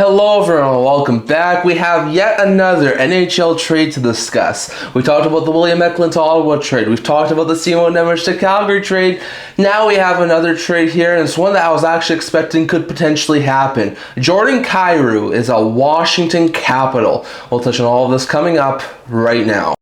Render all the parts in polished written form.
Hello everyone, welcome back. We have yet another NHL trade to discuss. We talked about the William Eklund to Ottawa trade. We've talked about the Simon Nemec to Calgary trade. Now we have another trade here, and it's one that I was actually expecting could potentially happen. Jordan Kyrou is a Washington Capital. We'll touch on all of this coming up right now.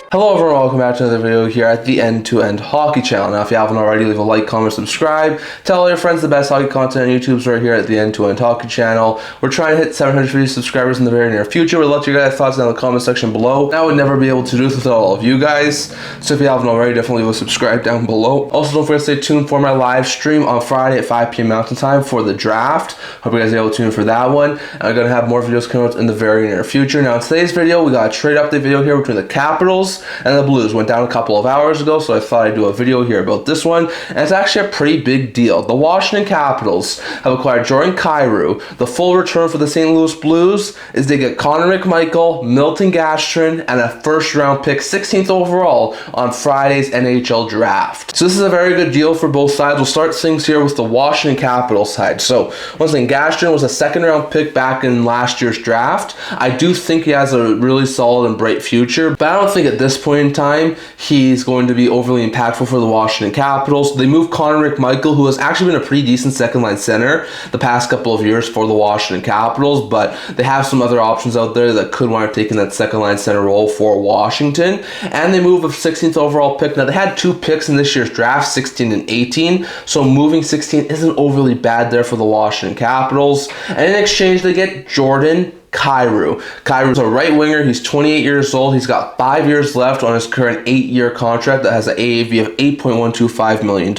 Hello everyone, welcome back to another video here at the End-to-End Hockey channel. Now if you haven't already, leave a like, comment, subscribe. Tell all your friends the best hockey content on YouTube's right here at the End-to-End Hockey channel. We're trying to hit 750 subscribers in the very near future. We'll let you guys thoughts down in the comment section below. I would never be able to do this without all of you guys. So if you haven't already, definitely leave a subscribe down below. Also don't forget to stay tuned for my live stream on Friday at 5 p.m. Mountain Time for the draft. Hope you guys are able to tune in for that one. And I'm going to have more videos coming out in the very near future. Now in today's video, we got a trade update video here between the Capitals and the Blues. Went down a couple of hours ago, so I thought I'd do a video here about this one, and it's actually a pretty big deal. The Washington Capitals have acquired Jordan Kyrou. The full return for the St. Louis Blues is they get Connor McMichael, Milton Gastrin, and a first-round pick, 16th overall, on Friday's NHL Draft. So this is a very good deal for both sides. We'll start things here with the Washington Capitals side. So once again, Gastrin was a second-round pick back in last year's draft. I do think he has a really solid and bright future, but I don't think at this point in time he's going to be overly impactful for the Washington Capitals. They moved Connor McMichael, who has actually been a pretty decent second line center the past couple of years for the Washington Capitals, but they have some other options out there that could wind up taking that second line center role for Washington. And they move a 16th overall pick. Now they had two picks in this year's draft, 16 and 18, so moving 16 isn't overly bad there for the Washington Capitals. And in exchange they get Jordan Kyrou. Kyrou's a right winger. He's 28 years old. He's got 5 years left on his current 8-year contract that has an AAV of $8.125 million.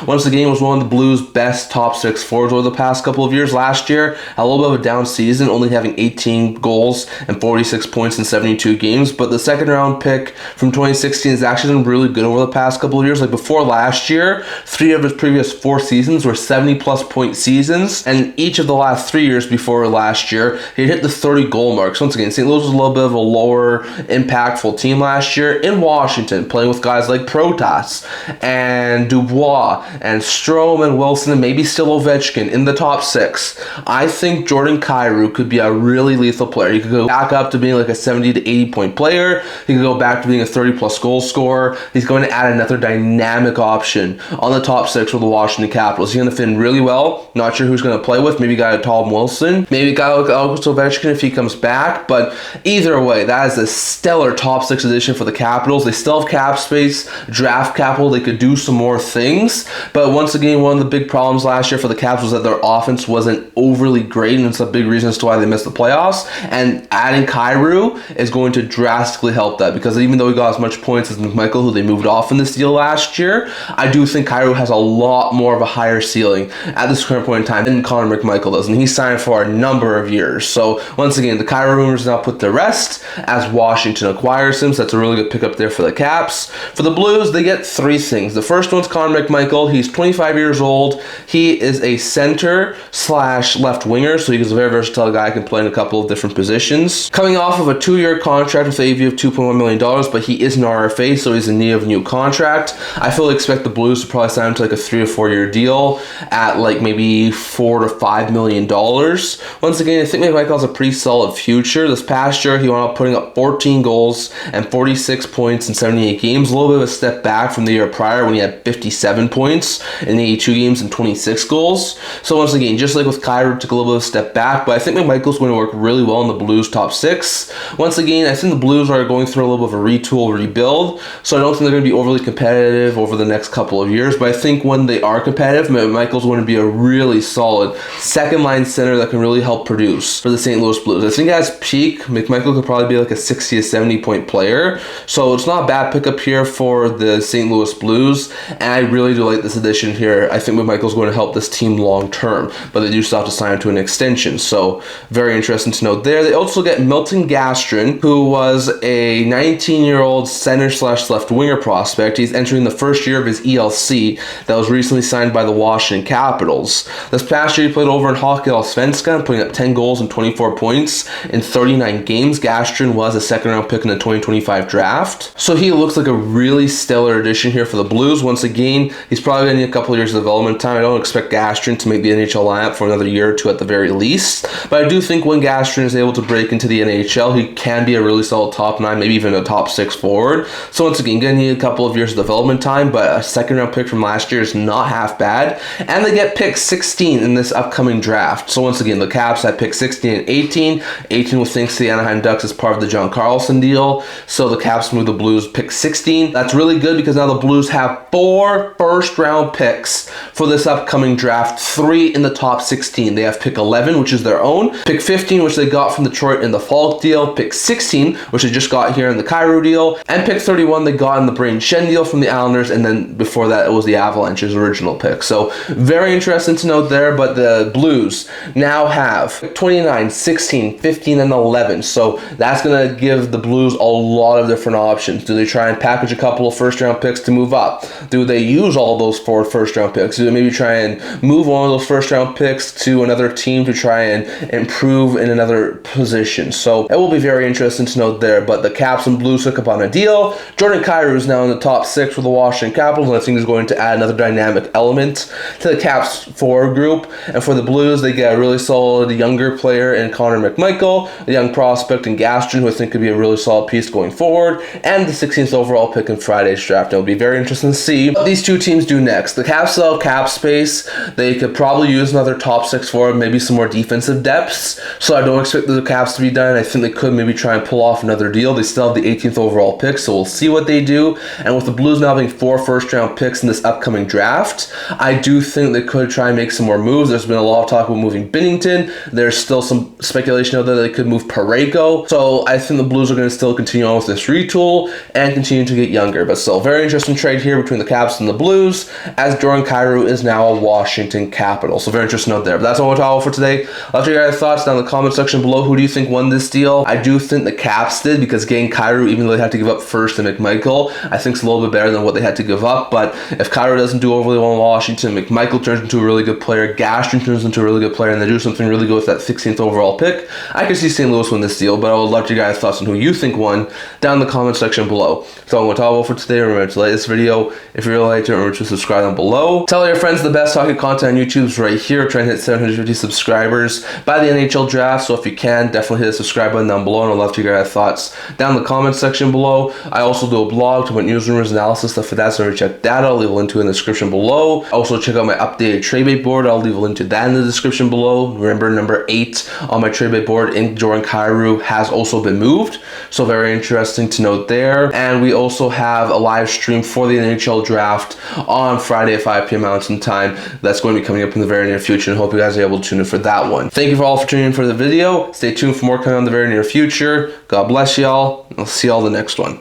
Once again, was one of the Blues' best top 6 forwards over the past couple of years. Last year, a little bit of a down season, only having 18 goals and 46 points in 72 games. But the second round pick from 2016 has actually been really good over the past couple of years. Like before last year, 3 of his previous 4 seasons were 70-plus point seasons. And each of the last 3 years before last year, he hit the 30 goal marks. Once again, St. Louis was a little bit of a lower impactful team last year. In Washington, playing with guys like Protas and Dubois and Strome and Wilson and maybe still Ovechkin in the top 6. I think Jordan Kyrou could be a really lethal player. He could go back up to being like a 70 to 80 point player. He could go back to being a 30 plus goal scorer. He's going to add another dynamic option on the top 6 for the Washington Capitals. He's going to fit in really well. Not sure who's going to play with. Maybe a guy like Tom Wilson. Maybe a guy like Ovechkin if he comes back, but either way, that is a stellar top 6 addition for the Capitals. They still have cap space, draft capital, they could do some more things, but once again, one of the big problems last year for the Caps was that their offense wasn't overly great, and it's a big reason as to why they missed the playoffs, and adding Kyrou is going to drastically help that, because even though he got as much points as McMichael, who they moved off in this deal last year, I do think Kyrou has a lot more of a higher ceiling at this current point in time than Connor McMichael does, and he's signed for a number of years. So once again, the Kyrou rumors now put to rest as Washington acquires him, so that's a really good pickup there for the Caps. For the Blues, they get 3 things. The first one's Connor McMichael. He's 25 years old. He is a center slash left winger, so he's a very versatile guy, can play in a couple of different positions. Coming off of a 2-year contract with an AAV of $2.1 million, but he is an RFA, so he's in need of a new contract. I fully expect the Blues to probably sign him to like a 3 or 4 year deal at like maybe $4 to $5 million. Once again, I think McMichael has a pretty solid future. This past year, he wound up putting up 14 goals and 46 points in 78 games. A little bit of a step back from the year prior when he had 57 points in 82 games and 26 goals. So once again, just like with Kyrou, took a little bit of a step back, but I think McMichael's going to work really well in the Blues' top 6. Once again, I think the Blues are going through a little bit of a retool, rebuild, so I don't think they're going to be overly competitive over the next couple of years, but I think when they are competitive, McMichael's going to be a really solid second-line center that can really help produce for the St. Louis Blues. I think as peak, McMichael could probably be like a 60 to 70 point player, so it's not a bad pickup here for the St. Louis Blues, and I really do like this addition here. I think McMichael's going to help this team long term, but they do still have to sign him to an extension, so very interesting to note there. They also get Milton Gastrin, who was a 19-year-old center slash left winger prospect. He's entering the first year of his ELC that was recently signed by the Washington Capitals. This past year, he played over in Hockey Allsvenskan, putting up 10 goals and 24 24 points in 39 games. Gastrin was a second-round pick in the 2025 draft. So he looks like a really stellar addition here for the Blues. Once again, he's probably going to need a couple of years of development time. I don't expect Gastrin to make the NHL lineup for another year or two at the very least. But I do think when Gastrin is able to break into the NHL, he can be a really solid top 9, maybe even a top 6 forward. So once again, going to need a couple of years of development time, but a second-round pick from last year is not half bad. And they get pick 16 in this upcoming draft. So once again, the Caps had pick 16 and 18. 18 was thanks to the Anaheim Ducks as part of the John Carlson deal. So the Caps moved the Blues pick 16. That's really good because now the Blues have 4 first-round picks for this upcoming draft. 3 in the top 16. They have pick 11, which is their own. Pick 15, which they got from Detroit in the Falk deal. Pick 16, which they just got here in the Kyrou deal. And pick 31, they got in the Brain Shen deal from the Islanders. And then before that, it was the Avalanche's original pick. So very interesting to note there. But the Blues now have 29, 16, 15, and 11. So that's going to give the Blues a lot of different options. Do they try and package a couple of first-round picks to move up? Do they use all those 4 first-round picks? Do they maybe try and move one of those first-round picks to another team to try and improve in another position? So it will be very interesting to note there. But the Caps and Blues hook up on a deal. Jordan Kyrou is now in the top 6 for the Washington Capitals, and I think he's going to add another dynamic element to the Caps forward group. And for the Blues, they get a really solid younger player in Connor McMichael, a young prospect in Gastrin, who I think could be a really solid piece going forward, and the 16th overall pick in Friday's draft. It'll be very interesting to see what these two teams do next. The Caps still have cap space. They could probably use another top 6 forward, maybe some more defensive depths. So I don't expect the Caps to be done. I think they could maybe try and pull off another deal. They still have the 18th overall pick, so we'll see what they do. And with the Blues now having 4 first-round picks in this upcoming draft, I do think they could try and make some more moves. There's been a lot of talk about moving Binnington. There's still some speculation out there that they could move Parayko. So I think the Blues are going to still continue on with this retool and continue to get younger. But still, very interesting trade here between the Caps and the Blues, as Jordan Kyrou is now a Washington Capital. So very interesting note there. But that's all we're talking about for today. I'll have your guys' thoughts down in the comment section below. Who do you think won this deal? I do think the Caps did, because getting Kyrou, even though they had to give up first and McMichael, I think it's a little bit better than what they had to give up. But if Kyrou doesn't do overly well in Washington, McMichael turns into a really good player, Gastrin turns into a really good player, and they do something really good with that 16th overall pick, I could see St. Louis win this deal. But I would love your guys' thoughts on who you think won down in the comment section below. So I'm going to talk about for today. Remember to like this video. If you really liked it, remember to subscribe down below. Tell all your friends the best hockey content on YouTube's right here. Trying to hit 750 subscribers by the NHL draft. So if you can, definitely hit the subscribe button down below, and I'd love to hear your thoughts down in the comment section below. I also do a blog to put news, rumors, analysis, stuff like that. So check that out. I'll leave a link to it in the description below. Also check out my updated trade bait board. I'll leave a link to that in the description below. Remember, number 8 on my trade bait board in Jordan Kyrou has also been moved. So very interesting to note there. And we also have a live stream for the NHL draft on Friday at 5 p.m. Mountain Time. That's going to be coming up in the very near future, and hope you guys are able to tune in for that one. Thank you all for tuning in for the video. Stay tuned for more coming on in the very near future. God bless y'all. I'll see y'all the next one.